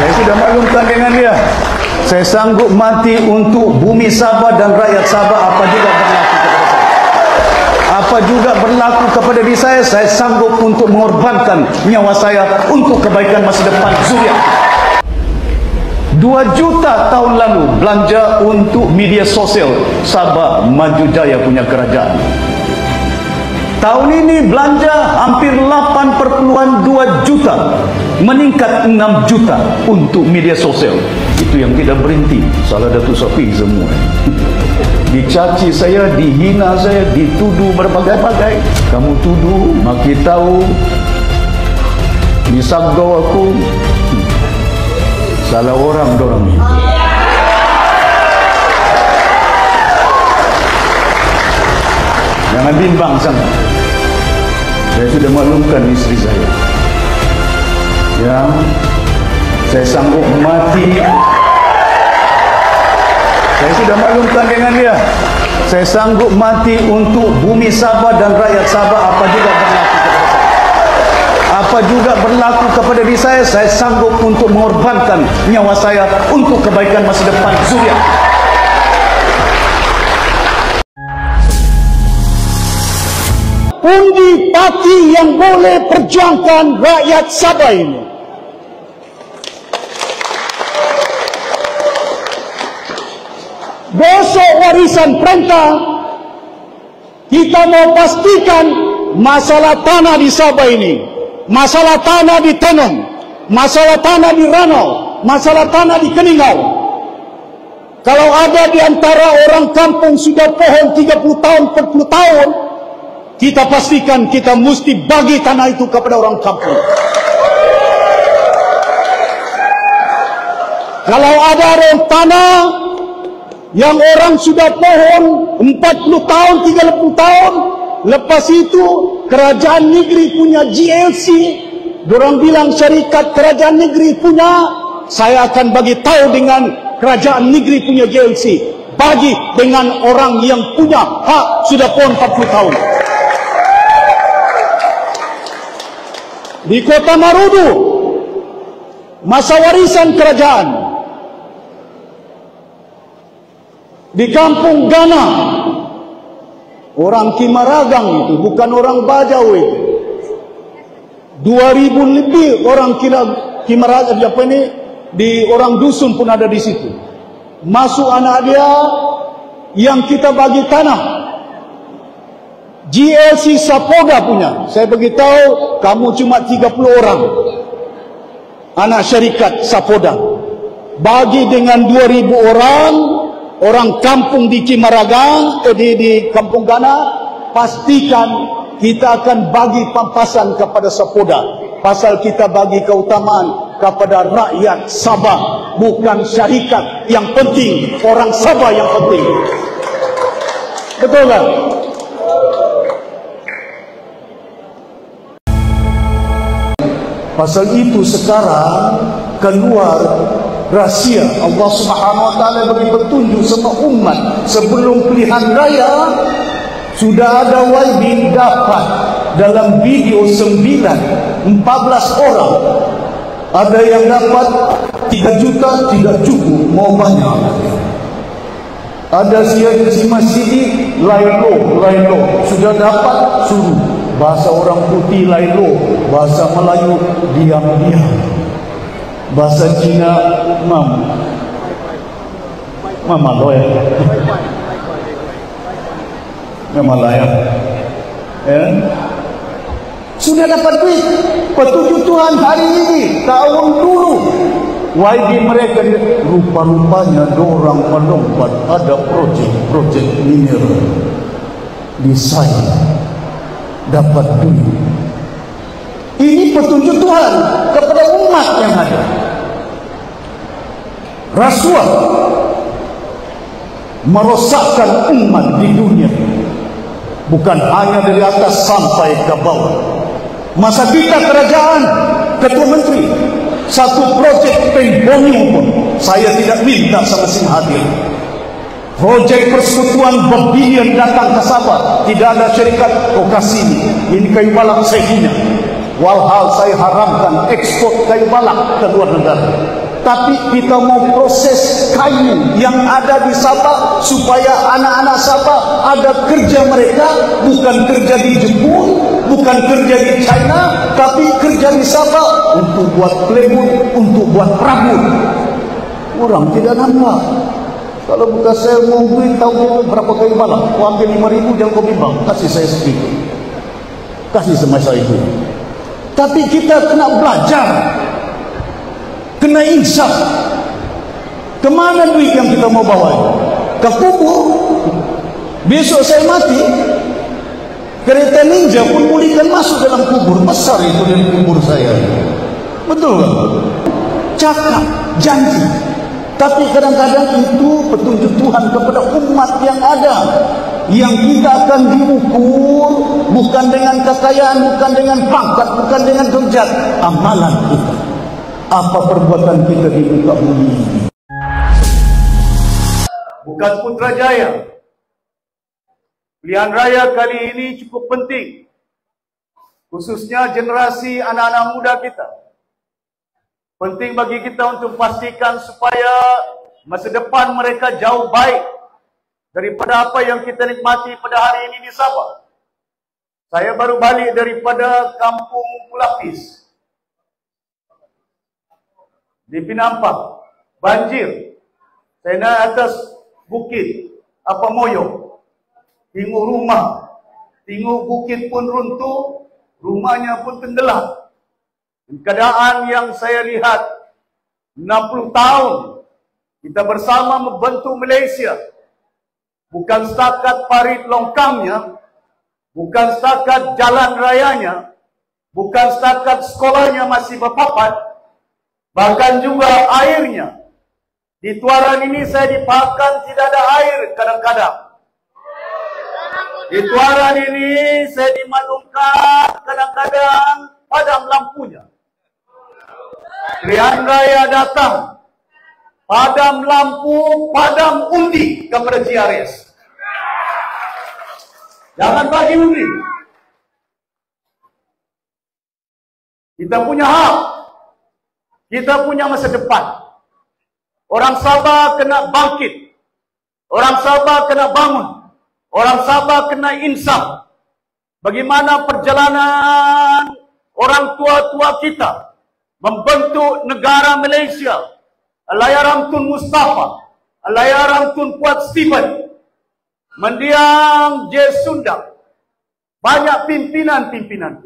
Saya sudah maklumkan dengan dia. Saya sanggup mati untuk bumi Sabah dan rakyat Sabah, apa juga berlaku kepada saya. Apa juga berlaku kepada diri saya sanggup untuk mengorbankan nyawa saya untuk kebaikan masa depan Suria. 2 juta tahun lalu belanja untuk media sosial Sabah Maju Jaya punya kerajaan. Tahun ini belanja hampir 8,2 juta, meningkat 6 juta untuk media sosial. Itu yang tidak berhenti. Salah Datuk Safi semua. Dicaci saya, dihina saya, dituduh berbagai-bagai. Kamu tuduh, maki tahu, disabgau aku. Salah orang dorang ini. Jangan bimbang sangat. Saya sudah maklumkan istri saya. Yang saya sanggup mati. Saya sudah maklumkan dengan dia. Saya sanggup mati untuk bumi Sabah dan rakyat Sabah, apa juga berlaku kepada saya. Apa juga berlaku kepada diri saya sanggup untuk mengorbankan nyawa saya untuk kebaikan masa depan Suria. Undi parti yang boleh perjuangkan rakyat Sabah ini. Besok warisan perintah, kita mau pastikan masalah tanah di Sabah ini, masalah tanah di Tenung, masalah tanah di Ranau, masalah tanah di Keningau. Kalau ada di antara orang kampung sudah pohon 30 tahun, 40 tahun, kita pastikan kita mesti bagi tanah itu kepada orang kampung. Kalau ada orang tanah yang orang sudah pohon 40 tahun, 30 tahun, lepas itu kerajaan negeri punya GLC, dorang bilang syarikat kerajaan negeri punya, saya akan bagi tahu dengan kerajaan negeri punya GLC, bagi dengan orang yang punya hak sudah pohon 40 tahun. Di Kota Marudu, masa warisan kerajaan. Di Kampung Gana, orang Kimaragang itu, bukan orang Bajau itu. 2,000 lebih orang Kimaragang, apa ini, di orang dusun pun ada di situ. Masuk anak dia yang kita bagi tanah. GLC Sapoda punya. Saya beritahu, kamu cuma 30 orang. Anak syarikat Sapoda. Bagi dengan 2,000 orang kampung di Kimaragang, di Kampung Gana, pastikan kita akan bagi pampasan kepada Sapoda. Pasal kita bagi keutamaan kepada rakyat Sabah, bukan syarikat yang penting, orang Sabah yang penting. Betul tak? Pasal itu sekarang keluar rahsia Allah Subhanahu Wa Taala bagi petunjuk semua umat sebelum pilihan raya. Sudah ada YB dapat dalam video 14 orang. Ada yang dapat 3 juta, tidak cukup, mau banyak. Ada si masjid lailo sudah dapat, suruh bahasa orang putih lailo, bahasa Melayu diam-diam, bahasa Cina mama loya, mama layak, sudah dapat duit. Petunjuk Tuhan hari ini, tahun dulu YB mereka rupa-rupanya dorang melompat, ada projek mineral di saya dapat duit. Ini petunjuk Tuhan kepada umat yang ada. Rasuah merosakkan umat di dunia, bukan hanya dari atas sampai ke bawah. Masa kita kerajaan, ketua menteri, satu projek pembombing pun saya tidak minta sama sing hadir. Projek persekutuan berbilion datang ke Sabah, tidak ada syarikat lokasi ini kayu balak saya punya. Walhal saya haramkan ekspor kayu balak ke luar negara. tapi kita mau proses kayu yang ada di Sabah supaya anak-anak Sabah ada kerja mereka, bukan kerja di Jepun, bukan kerja di China, tapi kerja di Sabah untuk buat plywood, untuk buat perabot. Orang tidak nampak. Kalau bukan saya mau beli tahu berapa kayu malam, kau ambil 5,000, jangan kau bimbang, kasih saya sedikit, kasih semasa itu. Tapi kita kena belajar, kena insaf. Kemana duit yang kita mau bawa? Ke kubur. Besok saya mati, kereta ninja pun bolehkan masuk dalam kubur. Besar itu dari kubur saya. Betul kan? Cakap, janji. Tapi kadang-kadang itu petunjuk Tuhan kepada umat yang ada, yang kita akan diukur bukan dengan kekayaan, bukan dengan pangkat, bukan dengan derajat, amalan kita. Apa perbuatan kita di muka bumi ini? Bukan Putrajaya. Pilihan raya kali ini cukup penting, khususnya generasi anak-anak muda kita. Penting bagi kita untuk pastikan supaya masa depan mereka jauh baik daripada apa yang kita nikmati pada hari ini di Sabah. Saya baru balik daripada kampung Pulapis di Pinampang, banjir. Saya naik atas bukit Apamoyo, tengok rumah, tengok bukit pun runtuh, rumahnya pun tenggelam. Keadaan yang saya lihat 60 tahun kita bersama membentuk Malaysia, bukan setakat parit longkangnya, bukan setakat jalan rayanya, bukan setakat sekolahnya masih berpapat, bahkan juga airnya. Di Tuaran ini saya dipahamkan tidak ada air kadang-kadang. Di Tuaran ini saya dimaklumkan kadang-kadang padam lampunya. Pilihan raya datang, padam lampu, padam undi kepada GRS. Jangan bagi undi. Kita punya hak, kita punya masa depan. Orang Sabah kena bangkit, orang Sabah kena bangun, orang Sabah kena insaf. Bagaimana perjalanan orang tua-tua kita membentuk negara Malaysia, Allahyarham Tun Mustafa, Allahyarham Tun Puat Stephen, mendiang J. Sundang, banyak pimpinan-pimpinan,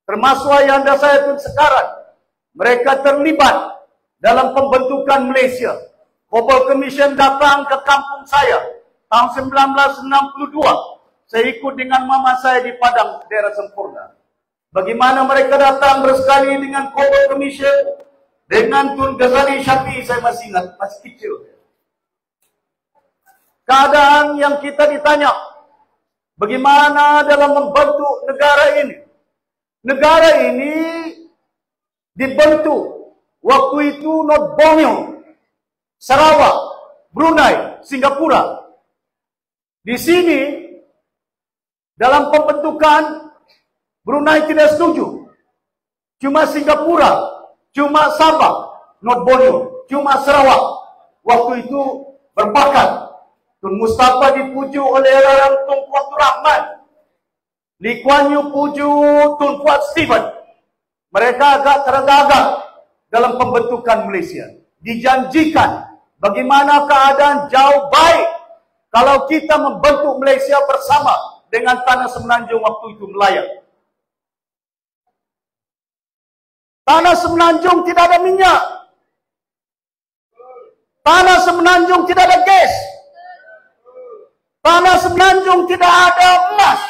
termasuk Ayahanda saya Tun Sekaran. Mereka terlibat dalam pembentukan Malaysia. Global Commission datang ke kampung saya tahun 1962. Saya ikut dengan mama saya di Padang, daerah Sempurna. Bagaimana mereka datang bersekali dengan Global Commission, dengan Tun Ghazali Shafie, saya masih ingat, masih kecil. Keadaan yang kita ditanya, bagaimana dalam membentuk negara ini? Negara ini dibentuk waktu itu North Borneo, Sarawak, Brunei, Singapura. Di sini dalam pembentukan Brunei tidak setuju. Cuma Singapura, cuma Sabah, North Borneo, cuma Sarawak. Waktu itu berpakat. Tun Mustafa dipuju oleh Allahyarham Tun Puat Rahman, Lee Kuan Yew puju Tun Puat Stephen. Mereka agak tergagap dalam pembentukan Malaysia. Dijanjikan bagaimana keadaan jauh baik kalau kita membentuk Malaysia bersama dengan tanah Semenanjung waktu itu melayang. Tanah Semenanjung tidak ada minyak. Tanah Semenanjung tidak ada gas. Tanah Semenanjung tidak ada emas.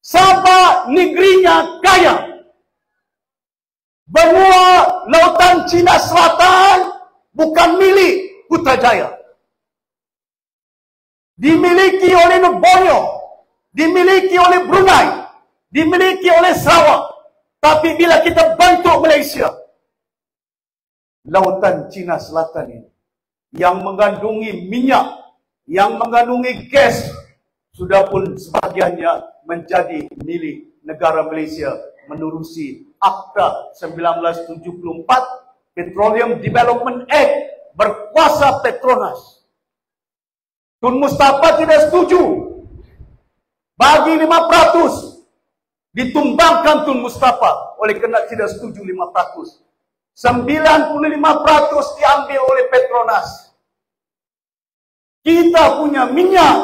Sabah negerinya kaya. Benua lautan Cina Selatan bukan milik Putrajaya. Dimiliki oleh North Borneo, dimiliki oleh Brunei, dimiliki oleh Sarawak. Tapi bila kita bentuk Malaysia, lautan Cina Selatan ini yang mengandungi minyak, yang mengandungi gas, sudah pun sebagiannya menjadi milik negara Malaysia menerusi Akta 1974, Petroleum Development Act, berkuasa Petronas. Tun Mustafa tidak setuju. Bagi 500, ditumbangkan Tun Mustafa oleh kerana tidak setuju 500. 95% diambil oleh Petronas. Kita punya minyak,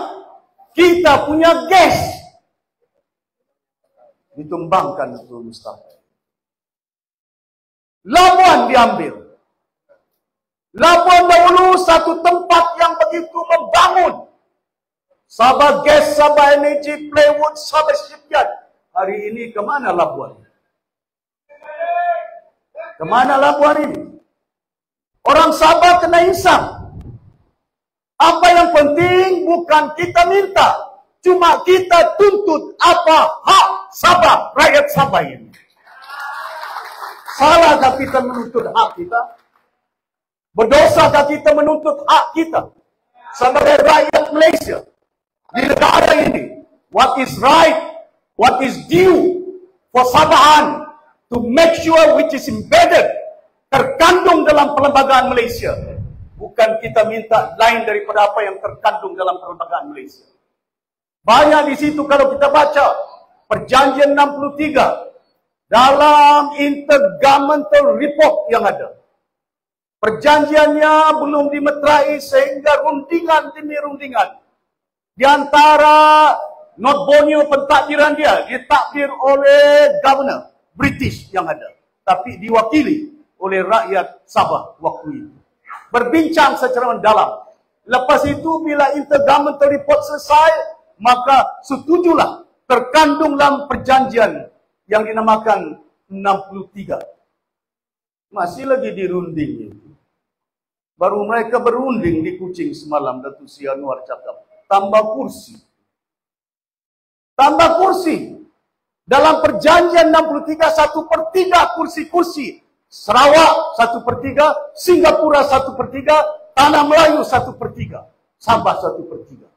kita punya gas, ditumbangkan Tun Mustafa. Labuan diambil. Labuan dahulu satu tempat yang begitu membangun. Sabah Gas, Sabah Energy, Plywood, Sabah Shipyard. Hari ini kemana Labuan? Kemana Labuan ini? Orang Sabah kena hisap. Apa yang penting bukan kita minta, cuma kita tuntut apa hak Sabah, rakyat Sabah ini. Salahkah kita menuntut hak kita? Berdosakah kita menuntut hak kita sebagai rakyat Malaysia di negara ini? What is right, what is due for Sabahan to make sure which is embedded, terkandung dalam perlembagaan Malaysia. Bukan kita minta lain daripada apa yang terkandung dalam perlembagaan Malaysia. Banyak di situ kalau kita baca Perjanjian 63 dalam Intergovernmental Report yang ada. Perjanjiannya belum dimeterai sehingga rundingan demi rundingan di antara North Borneo pentadbiran dia ditakdir oleh Governor British yang ada, tapi diwakili oleh rakyat Sabah waktu itu. Berbincang secara mendalam. Lepas itu bila Intergovernmental Report selesai, maka setujulah terkandung dalam perjanjian yang dinamakan 63. Masih lagi dirunding itu. Baru mereka berunding di Kuching semalam, Datuk Seri Anwar cakap, tambah kursi. Tambah kursi. Dalam perjanjian 63, 1/3 kursi-kursi. Sarawak 1/3, Singapura 1/3, Tanah Melayu 1/3, Sabah 1/3.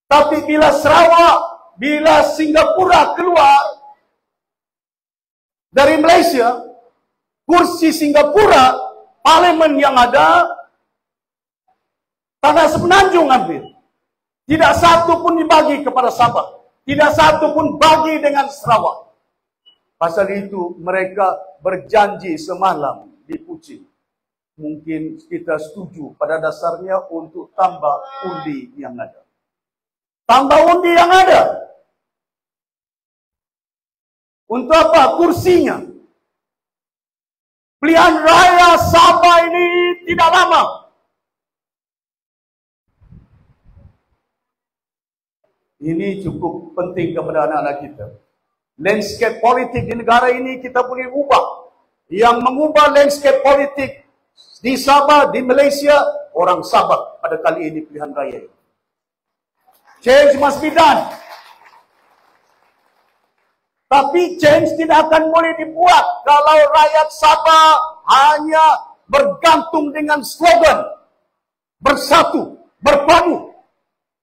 Tapi bila Sarawak, bila Singapura keluar dari Malaysia, kursi Singapura, parlimen yang ada, tanah semenanjung ambil. Tidak satu pun dibagi kepada Sabah. Tidak satu pun bagi dengan Sarawak. Pasal itu mereka berjanji semalam di Kuching. Mungkin kita setuju pada dasarnya untuk tambah undi yang ada. Tambah undi yang ada. Untuk apa? Kursinya. Pilihan raya Sabah ini tidak lama. Ini cukup penting kepada anak-anak kita. Landscape politik di negara ini kita boleh ubah. Yang mengubah landscape politik di Sabah, di Malaysia, orang Sabah pada kali ini pilihan raya. Change must be done. Tapi change tidak akan boleh dibuat kalau rakyat Sabah hanya bergantung dengan slogan bersatu, berpadu,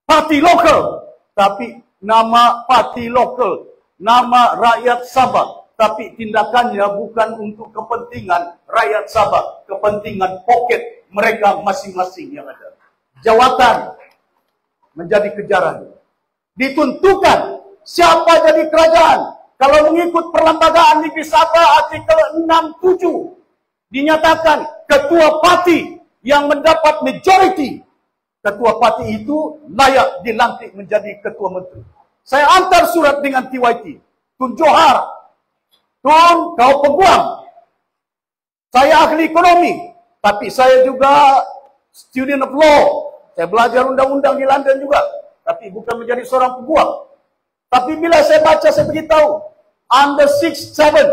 parti lokal. Tapi nama parti lokal, nama rakyat Sabah. Tapi tindakannya bukan untuk kepentingan rakyat Sabah, kepentingan poket mereka masing-masing yang ada. Jawatan menjadi kejaran. Ditentukan siapa jadi kerajaan. Kalau mengikut Perlembagaan Negeri Sabah artikel 67, dinyatakan ketua parti yang mendapat majoriti, ketua parti itu layak dilantik menjadi ketua menteri. Saya hantar surat dengan TYT. Tun Johar, Tun, kau peguam. Saya ahli ekonomi, tapi saya juga student of law. Saya belajar undang-undang di London juga, tapi bukan menjadi seorang peguam. Tapi bila saya baca, saya beritahu, under 6-7,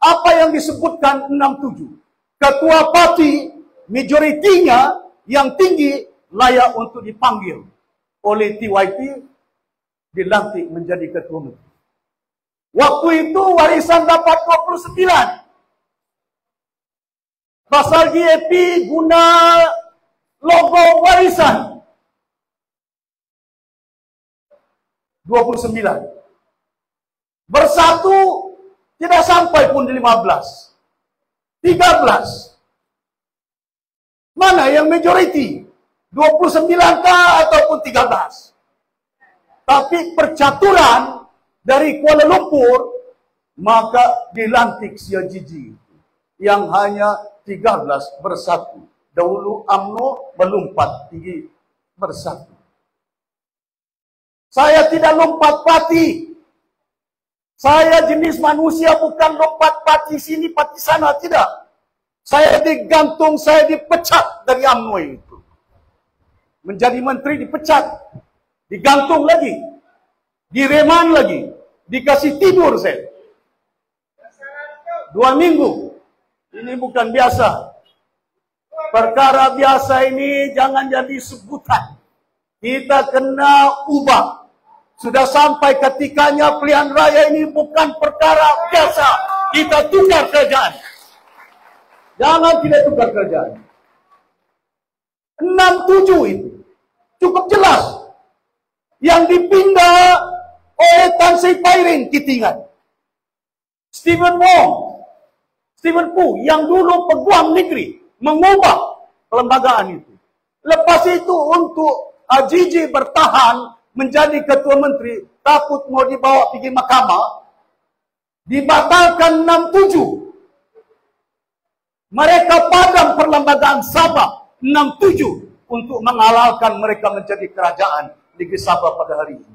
apa yang disebutkan 67? Ketua parti, majoritinya yang tinggi, layak untuk dipanggil oleh TYT, dilantik menjadi ketua menteri. Waktu itu warisan dapat 29. Pasal GAP guna logo warisan 29. Bersatu Tidak sampai pun di 15. 13. Mana yang majority? 29 kah ataupun 13? Tapi percaturan dari Kuala Lumpur, maka dilantik Sia Gigi yang hanya 13 bersatu. Dahulu UMNO melompat tinggi bersatu. Saya tidak lompat parti. Saya jenis manusia bukan lompat parti sini, parti sana, tidak. Saya digantung, saya dipecat dari UMNO itu. Menjadi menteri dipecat, digantung lagi, direman lagi, dikasih tidur saya. 2 minggu. Ini bukan biasa. Perkara biasa ini jangan jadi sebutan. Kita kena ubah. Sudah sampai ketikanya pilihan raya ini bukan perkara biasa. Kita tukar kerajaan. Jangan tidak tukar kerajaan. 67 itu cukup jelas. Yang dipindah oleh Tan Sri Pairing Kitingan. Stephen Pu yang dulu peguam negeri mengubah kelembagaan itu. Lepas itu untuk Gigi bertahan menjadi ketua menteri, takut mau dibawa pergi mahkamah, dibatalkan 67. Mereka padam perlembagaan Sabah 67 untuk menghalalkan mereka menjadi kerajaan negeri Sabah pada hari ini.